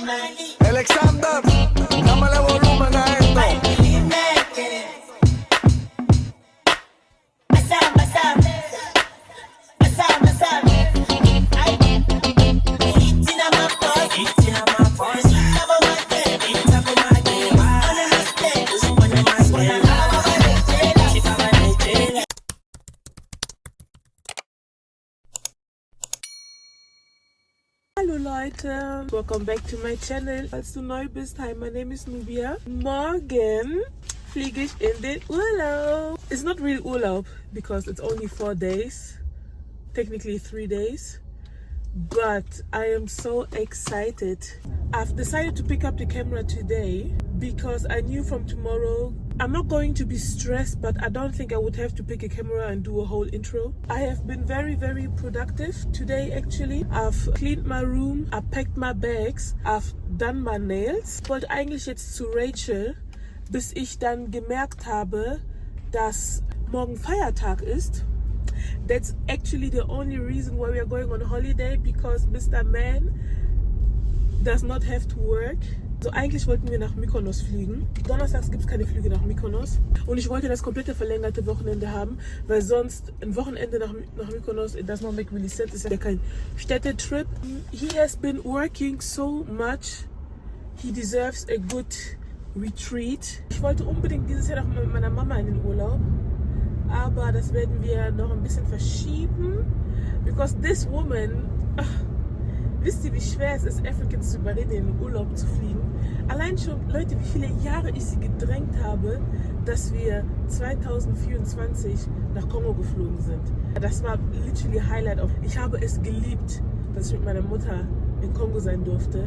Alexander, dámele volumen a esto. Hallo Leute, welcome back to my channel. Falls du neu bist, hi, my name is Nubia. Morgen fliege ich in den Urlaub. It's not real Urlaub because it's only 4 days, technically 3 days. But I am so excited. I've decided to pick up the camera today because I knew from tomorrow I'm not going to be stressed, but I don't think I would have to pick a camera and do a whole intro. I have been very, very productive today actually. I've cleaned my room, I packed my bags, I've done my nails. Ich wollte eigentlich jetzt zu Rachel, bis ich dann gemerkt habe, dass morgen Feiertag ist. That's actually the only reason why we are going on holiday, because Mr. Man does not have to work. So eigentlich wollten wir nach Mykonos fliegen. Donnerstags gibt es keine Flüge nach Mykonos. Und ich wollte das komplette verlängerte Wochenende haben, weil sonst ein Wochenende nach Mykonos, it does not make really sense. Es ist ja kein Städtetrip. He has been working so much. He deserves a good retreat. Ich wollte unbedingt dieses Jahr noch mit meiner Mama in den Urlaub. Aber das werden wir noch ein bisschen verschieben. Because this woman... Wisst ihr, wie schwer es ist, Africans zu überreden, in den Urlaub zu fliegen? Allein schon, Leute, wie viele Jahre ich sie gedrängt habe, dass wir 2024 nach Kongo geflogen sind. Das war literally Highlight of. Ich habe es geliebt, dass ich mit meiner Mutter in Kongo sein durfte.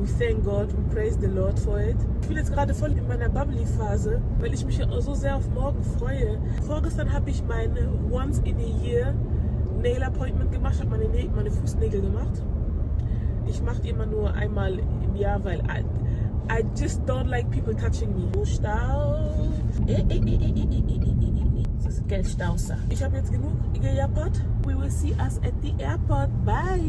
We thank God, we praise the Lord for it. Ich bin jetzt gerade voll in meiner Bubbly-Phase, weil ich mich so sehr auf morgen freue. Vorgestern habe ich meine Once in a Year Nail Appointment gemacht, ich habe meine Fußnägel gemacht. Ich mache die immer nur einmal im Jahr, weil I just don't like people touching me. Stau. Das ist Geldstau. Ich habe jetzt genug gejappert. We will see us at the airport. Bye.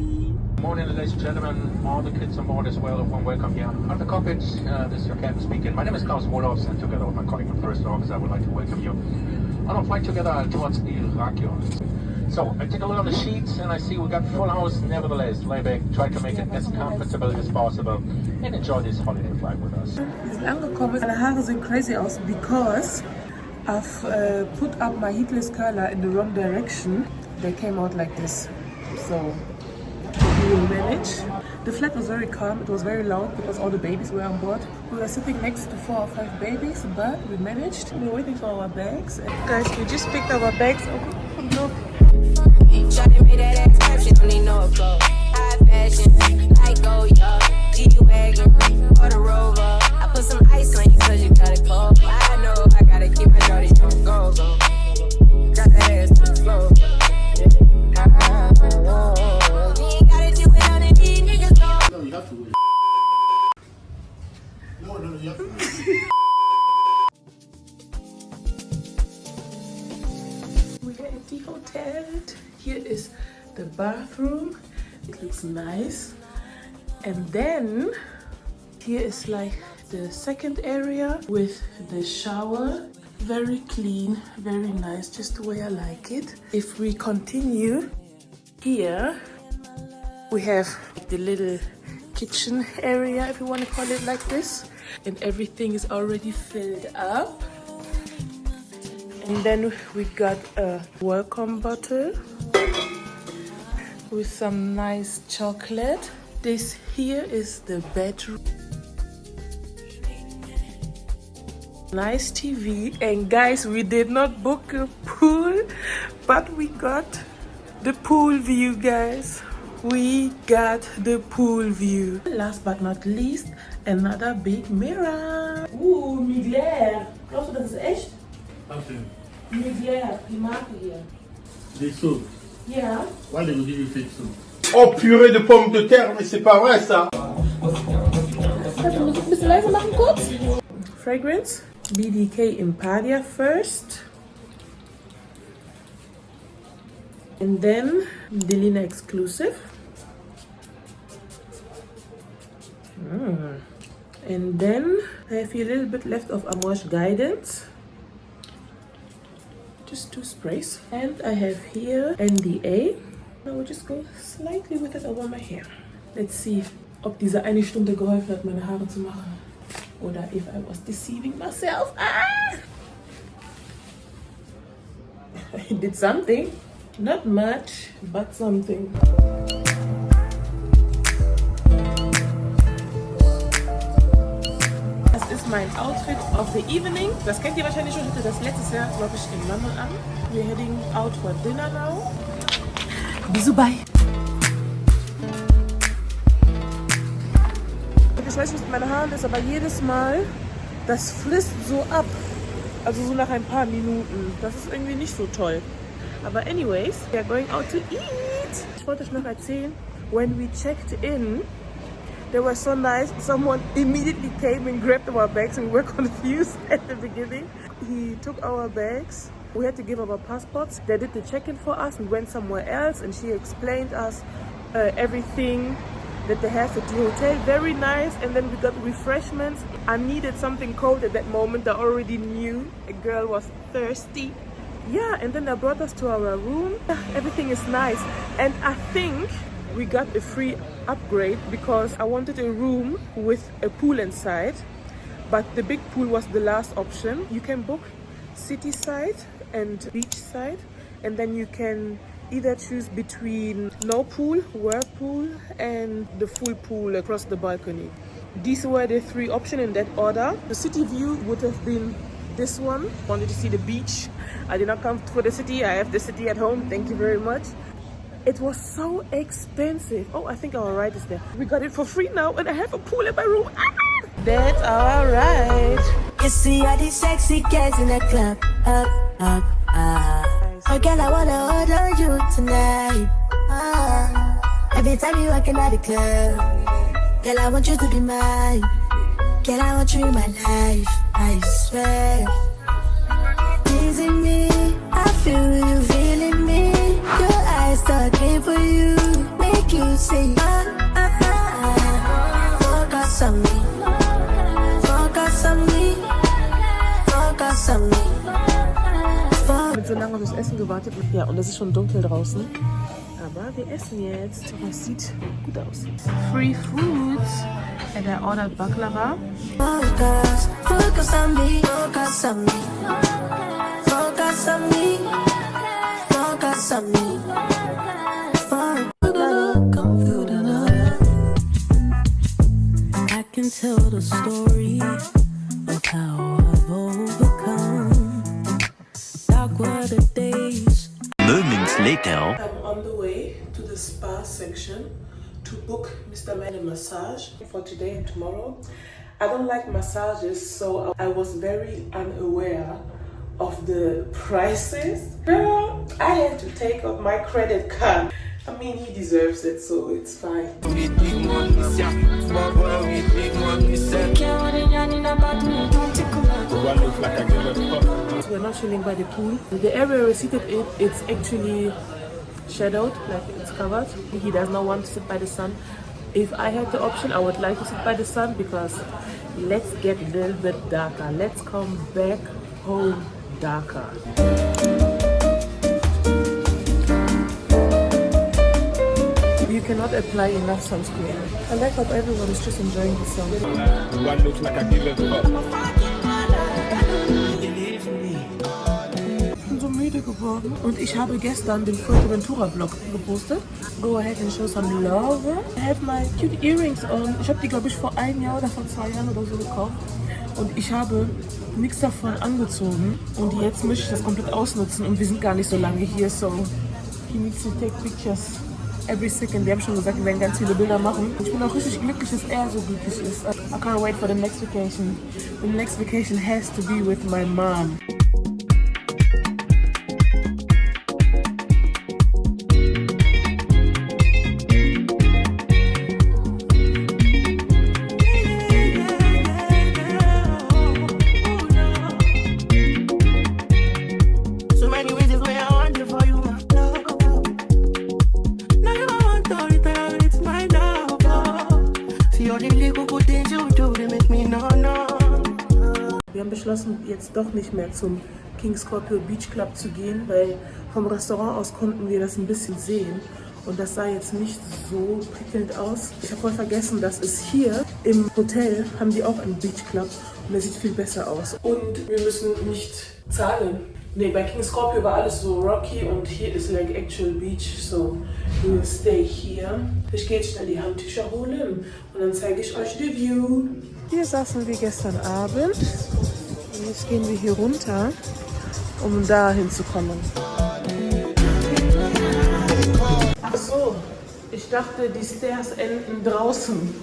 Morning, ladies and gentlemen. All the kids on board as well. A warm welcome here on the cockpit. This is your captain speaking. My name is Klaus Wolofs, and together with my colleague from First Office, I would like to welcome you on our flight together towards Irakion. So, I take a look on the sheets and I see we got full house. Nevertheless, lay back, try to make it as comfortable as possible and enjoy this holiday flight with us. Wir sind angekommen. Meine Haare sehen crazy aus because I've put up my heatless curler in the wrong direction. They came out like this. So, we will manage. The flight was very calm. It was very loud because all the babies were on board. We were sitting next to 4 or 5 babies, but we managed. We were waiting for our bags. Guys, we just picked our bags. Oh, look. Shawty made that ass clap, she don't need no applause. High fashion, like go, yo. G-Wagon, or the Rover. I put some ice on you cause you got it cold. I know I gotta keep my shawty on go, go. Drop that ass to the floor. You ain't gotta do it on the beat, niggas go. No, you have to wait. No, you have to wait. We're at the hotel. Here is the bathroom. It looks nice. And then here is like the second area with the shower. Very clean, very nice, just the way I like it. If we continue here, we have the little kitchen area, if you want to call it like this. And everything is already filled up. And then we got a welcome bottle with some nice chocolate. This here is the bedroom. Nice TV. And guys, we did not book a pool, but we got the pool view, guys. We got the pool view. Last but not least, another big mirror. Ooh, Mugler. Glaubst du, das ist echt? Thank you. Mugler, die Marke hier. Des soup. Ja. Why they will give you fake soup? Oh, purée de pommes de terre, mais c'est pas vrai ça. Kannst du Musik ein bisschen leiser machen kurz? Fragrance. BDK Imparia first. And then Delina exclusive. And then I have here a little bit left of Amor's Guidance. Just 2 sprays. And I have here NDA. I will just go slightly with it over my hair. Let's see ob diese eine Stunde geholfen hat, meine Haare zu machen. Oder if I was deceiving myself. I did something. Not much, but something. Das ist mein Outfit of the evening. Das kennt ihr wahrscheinlich schon. Ich hatte das letztes Jahr, glaube ich, in London an. We're heading out for dinner now. Bisous, bye. Ich weiß nicht, was mit meinen Haaren ist, aber jedes Mal, das frisst so ab. Also so nach ein paar Minuten. Das ist irgendwie nicht so toll. Aber anyways, we are going out to eat. Ich wollte euch noch erzählen, when we checked in, they were so nice. Someone immediately came and grabbed our bags and we were confused at the beginning. He took our bags. We had to give our passports. They did the check-in for us. We went somewhere else and she explained us everything that they have at the hotel. Very nice. And then we got refreshments. I needed something cold at that moment. I already knew a girl was thirsty. Yeah, and then they brought us to our room. Everything is nice. And I think we got a free upgrade because I wanted a room with a pool inside. But the big pool was the last option. You can book city side and beach side. And then you can either choose between no pool, whirlpool, and the full pool across the balcony. These were the 3 options in that order. The city view would have been this one. Wanted to see the beach. I did not come for the city. I have the city at home. Thank you very much. It was so expensive. Oh, I think our ride is there. We got it for free now and I have a pool in my room. That's our ride. You see all these sexy girls in the club. Up, up, up. Oh, girl, I wanna order you tonight. Every time you walk in the club, girl, I want you to be mine. Girl, I want you in my life. I swear. Teasing me, I feel you feeling me. Your eyes talking for you, make you sing. Focus on me, focus on me, focus on me. Mit so lange aufs Essen gewartet. Ja, und es ist schon dunkel draußen. Aber wir essen jetzt. Es sieht gut aus. Free foods. And I ordered baklava. Focus, focus on me, focus on me, focus on me, focus on me. I can tell the story of how I've overcome. Dark were the days. Moments later. I'm on the way to the spa section to book Mr. Man a massage for today and tomorrow. I don't like massages, so I was very unaware of the prices. Girl, I had to take out my credit card. I mean, he deserves it, so it's fine. We're not chilling by the pool. The area we're seated in, it's actually shadowed, like it's covered. He does not want to sit by the sun. If I had the option, I would like to sit by the sun because let's get a little bit darker. Let's come back home darker. You cannot apply enough sunscreen. I like how everyone is just enjoying the sun. One looks like a given Ich bin so müde geworden. Und ich habe gestern den Fuerteventura-Vlog gepostet. Go ahead and show some love. I have my cute earrings on. Ich habe die, glaube ich, vor 1 Jahr oder vor 2 Jahren oder so gekauft. Und ich habe nichts davon angezogen. Und jetzt möchte ich das komplett ausnutzen. Und wir sind gar nicht so lange hier, so he needs to take pictures every second. Wir haben schon gesagt, wir werden ganz viele Bilder machen. Ich bin auch richtig glücklich, dass er so glücklich ist. I can't wait for the next vacation. The next vacation has to be with my mom. You're the Wir haben beschlossen, jetzt doch nicht mehr zum King Scorpio Beach Club zu gehen, weil vom Restaurant aus konnten wir das ein bisschen sehen. Und das sah jetzt nicht so prickelnd aus. Ich habe voll vergessen, dass es hier im Hotel haben die auch einen Beach Club und der sieht viel besser aus. Und wir müssen nicht zahlen. Nee, bei King Scorpio war alles so rocky und hier ist like actual beach, so we will stay here. Ich gehe jetzt schnell die Handtücher holen und dann zeige ich euch die View. Hier saßen wir gestern Abend und jetzt gehen wir hier runter, um da hinzukommen. Ach so, ich dachte, die Stairs enden draußen.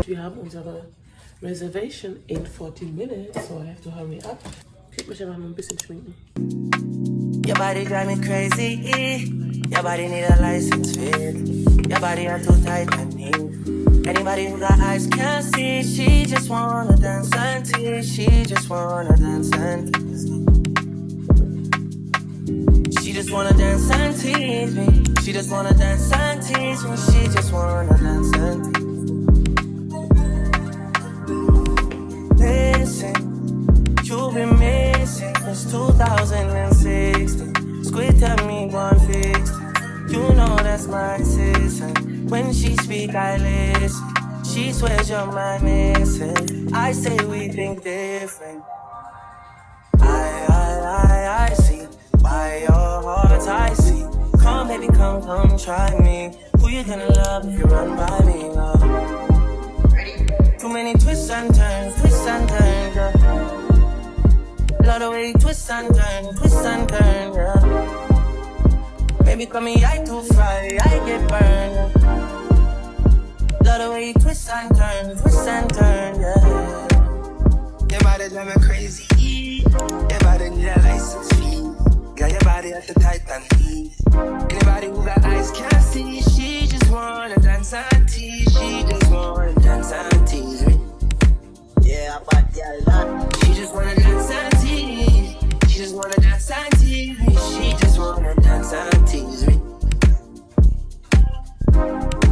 Wir haben unsere Reservation in 14 minutes, so I have to hurry up. Ich werde mich einfach mal ein bisschen schminken. Your body drive me crazy. Your body need a license fit. Your body are too tight and neat. Anybody who got eyes can't see. She just wanna dance and tease. She just wanna dance and tease. She just wanna dance and tease me. She just wanna dance and tease me. She just wanna dance and tease me. Listen, you've been missing since 2016. Squid tell me 150. You know that's my sister. When she speak, I listen. She swears you're my missing. I say we think different. I see. By your heart, I see. Come, baby, come, try me. Who you gonna love if you run by me, love? Too many twists and turns, yeah. Lot of way twists and turns, yeah. Baby, call me, I too fry, I get burned. Lot of way twists and turns, yeah. Your body drive me crazy. Your body need a license fee. Got your body at the Titan feet. Anybody who got eyes can't see. She just wanna dance and tease. She just wanna dance and tease me. Yeah, but yeah, that. She just wanna dance and tease. She just wanna dance and tease me. She just wanna dance and tease me.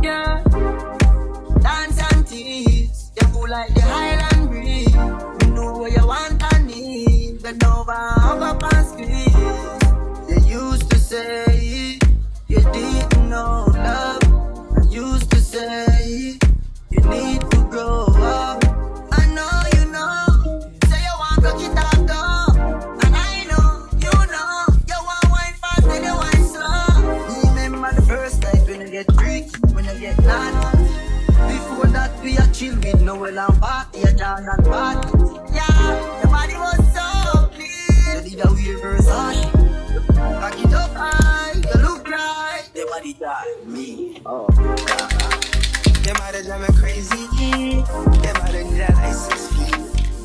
Yeah, dance and tease. You feel like the Highland breeze. You know what you want and need. Bend over, hug up and squeeze. They used to say you didn't know love. I used to say you need to grow up. I know you know. Say you want to get up though. And I know you want wine fast and you wine slow. Remember the first night when you get freaky, when you get naughty. Before that we a chill with Noel and party, a down and party. Yeah, your body was so clean. You did a weird version. Back it up high, you look right. Your body die, me. Oh, your body drive me crazy. Your body need a license fee.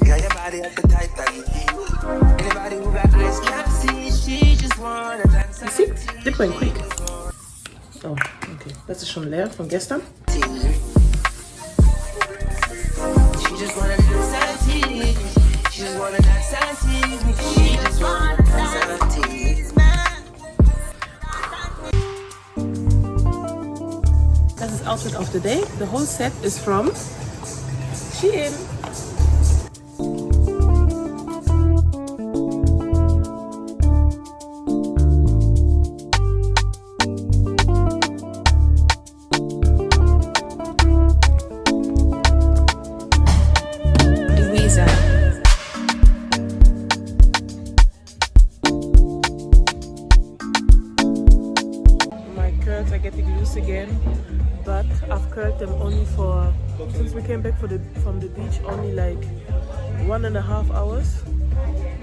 Got your body at the Titan. Anybody who got eyes can't see. She just wanna dance. You see, dip went quick. Oh, okay. Das ist schon leer von gestern. She just wanna dance and tease. She just wanna dance and tease me. She just wanna dance and tease me. Das ist Outfit of the Day. The whole set is from Shein. Again, but I've curled them only for, since we came back from the beach, only like 1.5 hours.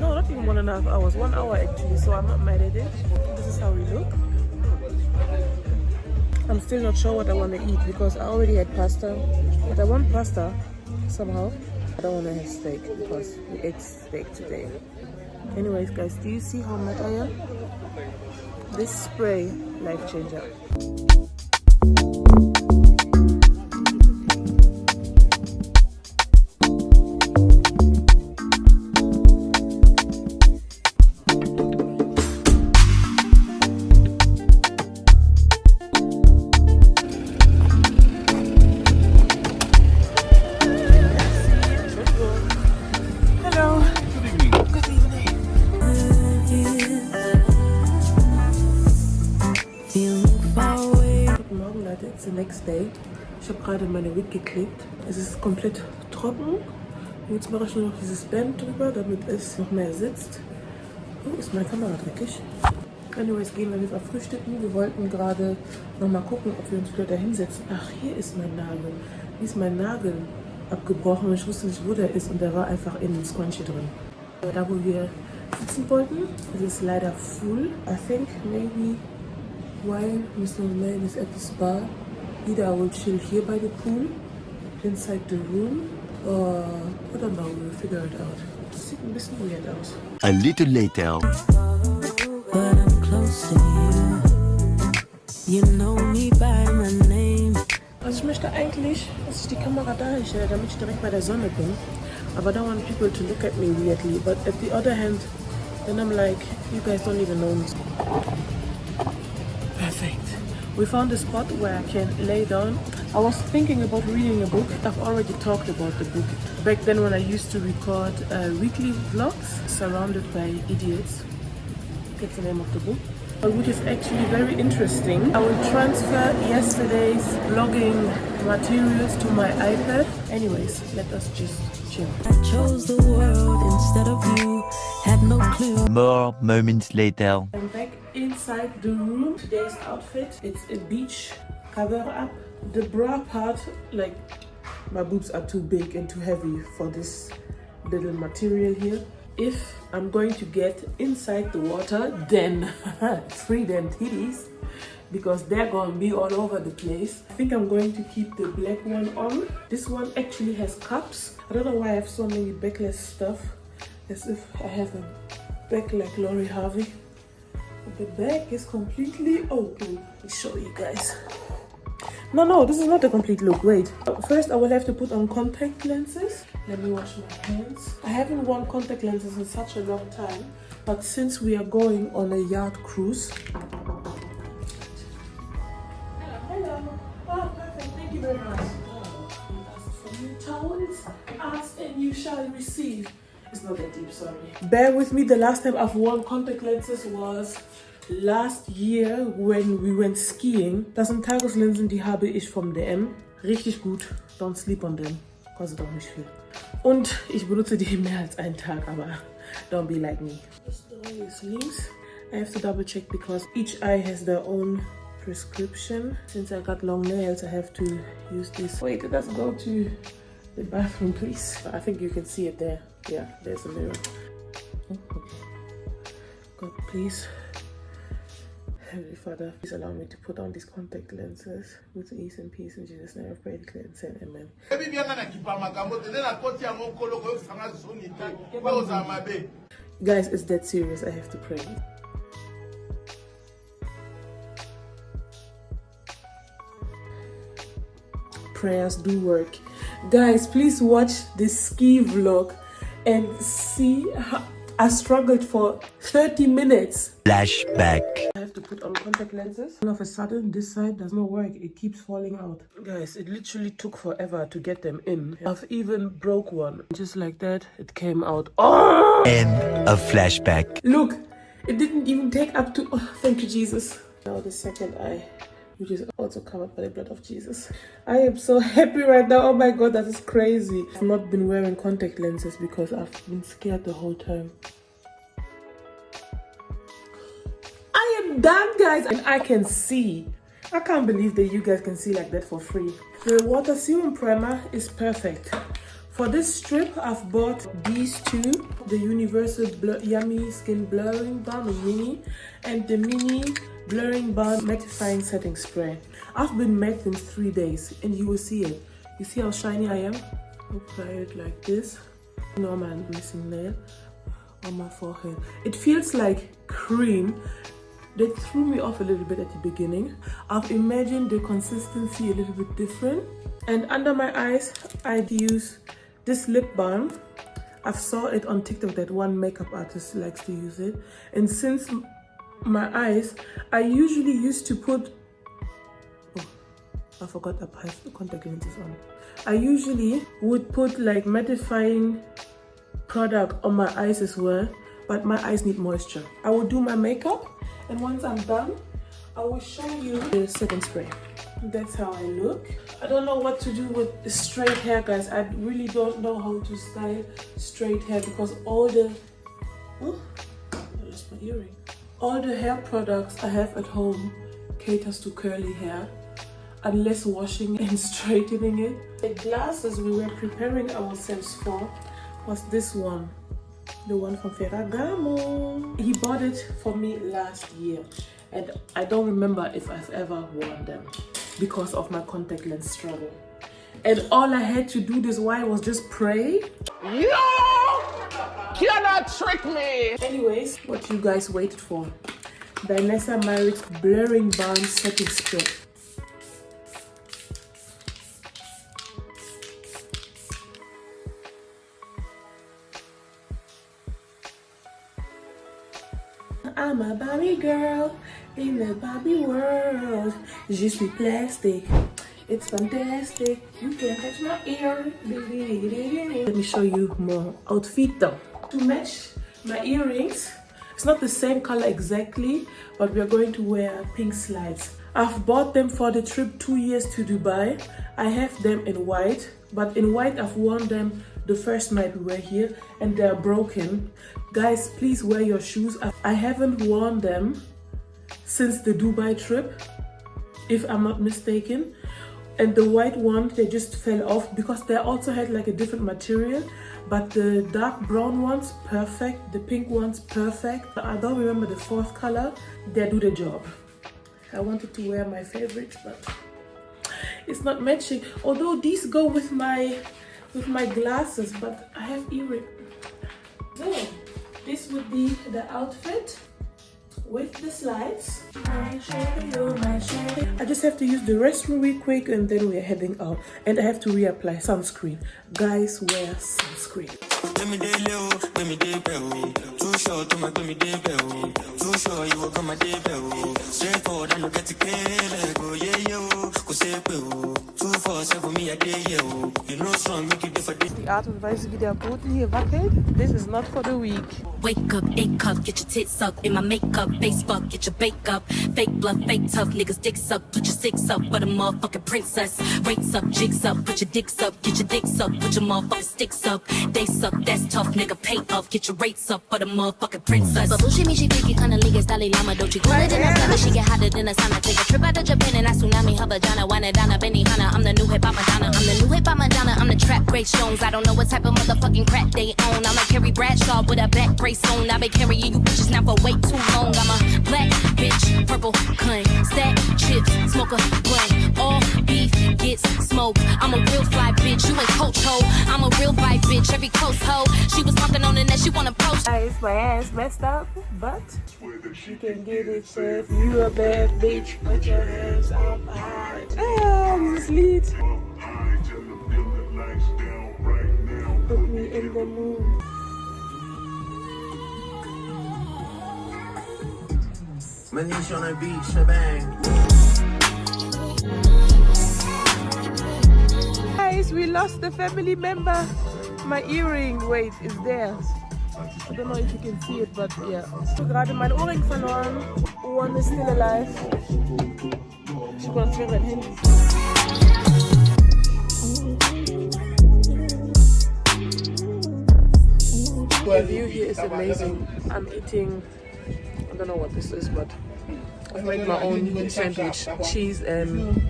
No, not even 1.5 hours, 1 hour actually, so I'm not mad at it. This is how we look. I'm still not sure what I want to eat because I already had pasta, but I want pasta somehow. I don't want to have steak because we ate steak today. Anyways guys, do you see how mad I am? This spray, life changer. It's the next day. Ich habe gerade meine Wig geklebt. Es ist komplett trocken. Jetzt mache ich nur noch dieses Band drüber, damit es noch mehr sitzt. Oh, ist meine Kamera dreckig. Anyways, gehen wir lieber frühstücken. Wir wollten gerade noch mal gucken, ob wir uns wieder da hinsetzen. Ach, hier ist mein Nagel. Hier ist mein Nagel abgebrochen und ich wusste nicht, wo der ist. Und der war einfach in dem Scrunchie drin. Da, wo wir sitzen wollten, ist es leider full. I think maybe while Mr. Man is at the spa, either I will chill here by the pool, inside the room, or I don't know, we'll figure it out. Das sieht ein bisschen weird aus. A little later. But I'm close to you. You know me by my name. Also ich möchte eigentlich, dass ich die Kamera da stelle, damit ich direkt bei der Sonne bin. Aber I don't want people to look at me weirdly. But at the other hand, then I'm like, you guys don't even know me. Perfect. We found a spot where I can lay down. I was thinking about reading a book. I've already talked about the book back then when I used to record weekly vlogs surrounded by idiots. That's the name of the book. Which is actually very interesting. I will transfer yesterday's vlogging materials to my iPad. Anyways, let us just chill. I chose the world instead of you. Had no clue. More moments later. I'm back inside the room. Today's outfit, it's a beach cover up. The bra part, like my boobs are too big and too heavy for this little material here. If I'm going to get inside the water, then free them titties, because they're gonna be all over the place. I think I'm going to keep the black one on. This one actually has cups. I don't know why I have so many backless stuff, as if I have a back like Lori Harvey. The back is completely open. Let me show you guys. No, this is not a complete look. Wait. First, I will have to put on contact lenses. Let me wash my hands. I haven't worn contact lenses in such a long time, but since we are going on a yacht cruise. Hello. Oh, perfect. Thank you very much. Ask for new towels. Ask and you shall receive. It's not that deep, sorry. Bear with me. The last time I've worn contact lenses was last year when we went skiing. Das sind Tageslinsen, die habe ich vom DM. Richtig gut. Don't sleep on them. Kostet auch nicht viel. Und ich benutze die mehr als einen Tag, aber don't be like me. Das drei ist links. I have to double check because each eye has their own prescription. Since I got long nails, I have to use this. Wait, let's go to the bathroom, please. I think you can see it there. Yeah, there's a mirror. Oh, okay. God, please. Heavenly Father, please allow me to put on these contact lenses with ease and peace in Jesus' name. I pray, declare, and say amen. Guys, it's that serious. I have to pray. Prayers do work. Guys, please watch this ski vlog and see how I struggled for 30 minutes. Flashback. I have to put on contact lenses. All of a sudden, this side does not work. It keeps falling out. Guys, it literally took forever to get them in. I've even broke one. Just like that, it came out. Oh! End of flashback. Look, it didn't even take up to... Oh, thank you, Jesus. Now the second eye, which is also covered by the blood of Jesus. I am so happy right now. Oh my God, that is crazy. I've not been wearing contact lenses because I've been scared the whole time. I am done, guys, and I can see. I can't believe that you guys can see like that for free. The water serum primer is perfect. For this strip, I've bought these two, the Universal Yummy Skin Blurring Balm, the mini, and the mini Blurring Balm Mattifying Setting Spray. I've been matte in 3 days, and you will see it. You see how shiny I am? Apply it like this. No, man, missing nail on my forehead. It feels like cream, They threw me off a little bit at the beginning. I've imagined the consistency a little bit different. And under my eyes, I'd use this lip balm. I've saw it on TikTok that one makeup artist likes to use it. And since my eyes, I usually used to put, oh, I forgot I have the contact lenses on. I usually would put like mattifying product on my eyes as well, but my eyes need moisture. I will do my makeup, and once I'm done, I will show you the second spray. That's how I look. I don't know what to do with straight hair, guys. I really don't know how to style straight hair because all the, oh, I lost my earring. All the hair products I have at home caters to curly hair, unless washing and straightening it. The glasses we were preparing ourselves for was this one, the one from Ferragamo. He bought it for me last year, and I don't remember if I've ever worn them because of my contact lens struggle. And all I had to do this while was just pray. You cannot trick me! Anyways, what you guys waited for. Vanessa Marrick's Blurring Balm Setting Spray. I'm a Barbie girl in the Barbie world. Je suis plastic. It's fantastic. You can touch my ear. Let me show you more outfit though. To match my earrings, it's not the same color exactly, but we are going to wear pink slides. I've bought them for the trip 2 years to Dubai. I have them in white, but in white I've worn them the first night we were here and they're broken. Guys, please wear your shoes. I haven't worn them since the Dubai trip, if I'm not mistaken. And the white one, they just fell off because they also had like a different material. But the dark brown ones, perfect. The pink ones, perfect. I don't remember the fourth color. They do the job. I wanted to wear my favorites, but it's not matching. Although these go with my glasses, but I have earrings. So this would be the outfit with the slides. I just have to use the restroom real quick and then we're heading out. And I have to reapply sunscreen. Guys, wear sunscreen. Die Art und Weise, wie der Boden hier wackelt, this is not for the weak. Wake up, ache up, get your tits up in my makeup, face fuck, get your bake up, fake bluff, fake tough, niggas dicks up, put your six up, but a motherfucking princess, rates up, jigs up, put your dicks up, get your dicks up, put your motherfucking sticks up, they suck, that's tough, nigga, pay up, get your rates up, but a motherfucking princess. But bullshit me, she freaky, kinda liga, style llama, don't you cooler than a summer, she get hotter than a sauna, take a trip out to Japan and I tsunami, her vagina, wanna Donna, Benny Hanna, I'm the new hip-hop Madonna, I'm the new hip-hop Madonna, I'm the trap Grace Jones, I don't know what type of motherfucking crap they own, I'm a Carrie Bradshaw with a back brace on, I've been carrying you bitches now for way too long, I'm a black bitch, purple cunt, stack chips, smoke a blunt, all beef gets smoked, I'm a real fly bitch, you ain't coach ho, I'm a real vibe bitch, every close hoe, she was talking on the net, she wanna post. Guys, my ass messed up, but she can get it, if you a bad bitch, put your hands up high. Ah, this lead. Put me in the mood. Manish on a beach, shebang. Guys, we lost the family member. My earring, wait, is there. I don't know if you can see it, but yeah. So gerade mein Ohrring verloren. One is still alive. Ich konzentriere mein Handy. The view here is amazing. I'm eating, I don't know what this is, but I've made my own sandwich, cheese and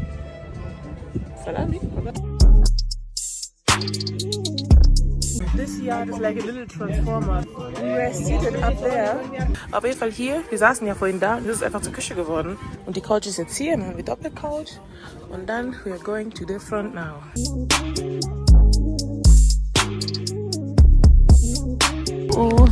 salami. This yard is like a little transformer. We were seated up there. Auf jeden Fall hier, wir saßen ja vorhin da und das ist einfach zur Küche geworden. Und die Couch ist jetzt hier, dann haben wir Doppelcouch. Und dann, we are going to the front now. Oh.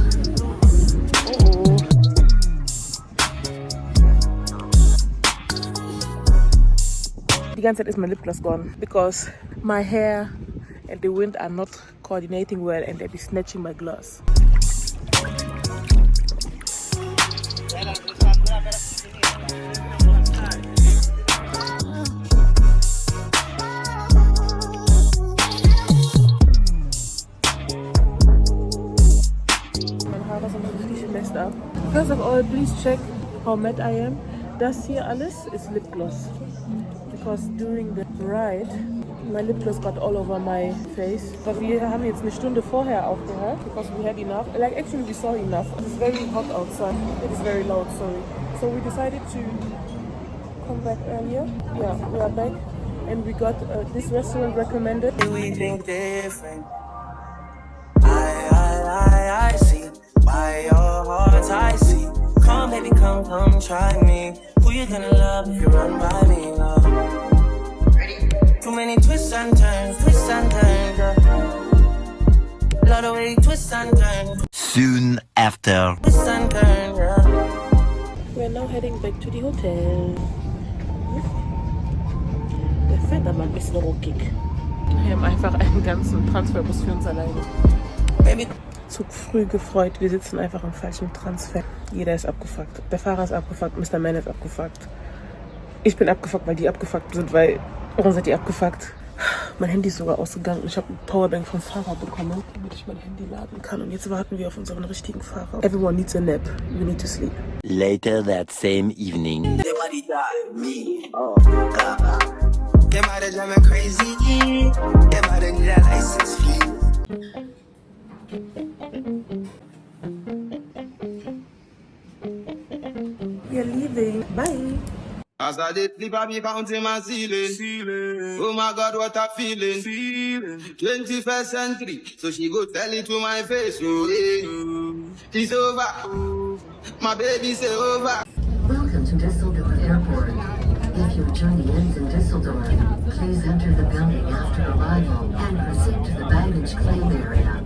Die ganze Zeit ist mein Lipgloss gone because my hair and the wind are not coordinating well and they be snatching my gloss. Up. First of all, please check how matte I am. Das hier alles ist lip gloss because during the ride my lip gloss got all over my face. But wir haben jetzt eine Stunde vorher aufgehört because we had enough. Like actually we saw enough. It's very hot outside. It is very loud, sorry. So we decided to come back earlier. Yeah, we are back and we got this restaurant recommended. We think different. I see. By your heart I see. Come baby, come try me. Who you gonna love if you run by me, love? Ready? Too many twists and turns, yeah. Love the way twists and turns. Soon after. Twists and turns, yeah. We're now heading back to the hotel. Der fährt aber ein bisschen ruckig. Wir haben einfach einen ganzen Transferbus für uns alleine. Baby. Zug früh gefreut. Wir sitzen einfach am falschen Transfer. Jeder ist abgefuckt. Der Fahrer ist abgefuckt, Mr. Man ist abgefuckt. Ich bin abgefuckt, weil die abgefuckt sind, weil... Warum seid ihr abgefuckt? Mein Handy ist sogar ausgegangen. Ich habe eine Powerbank vom Fahrer bekommen, damit ich mein Handy laden kann. Und jetzt warten wir auf unseren richtigen Fahrer. Everyone needs a nap. We need to sleep. Later that same evening. Your body got me. Oh, God. Your body drive me crazy. Your body need a license fee. We're leaving. Bye. As I did sleep, I be counting my ceiling. Oh my God, what a feeling. 21st century, so she go tell it to my face. Oh, yeah. It's over. My baby say over. Welcome to Düsseldorf Airport. If your journey ends in Düsseldorf, please enter the building after arrival and proceed to the baggage claim area.